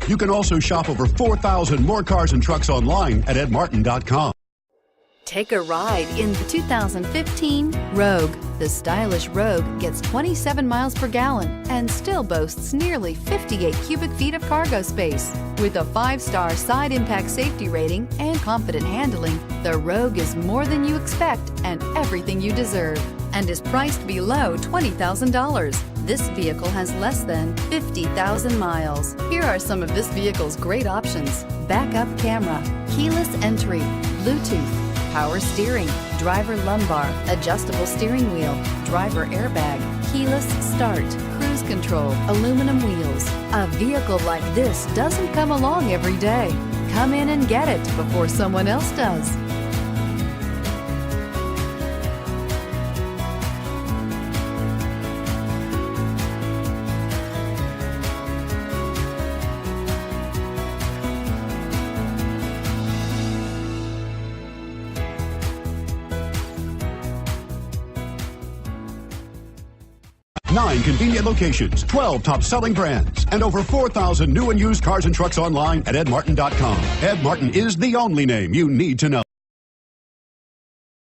You can also shop over 4,000 more cars and trucks online at edmartin.com. Take a ride in the 2015 Rogue. The stylish Rogue gets 27 miles per gallon and still boasts nearly 58 cubic feet of cargo space. With a 5-star side impact safety rating and confident handling, the Rogue is more than you expect and everything you deserve, and is priced below $20,000. This vehicle has less than 50,000 miles. Here are some of this vehicle's great options: backup camera, keyless entry, Bluetooth, power steering, driver lumbar, adjustable steering wheel, driver airbag, keyless start, cruise control, aluminum wheels. A vehicle like this doesn't come along every day. Come in and get it before someone else does. Nine convenient locations, 12 top-selling brands, and over 4,000 new and used cars and trucks online at edmartin.com. Ed Martin is the only name you need to know.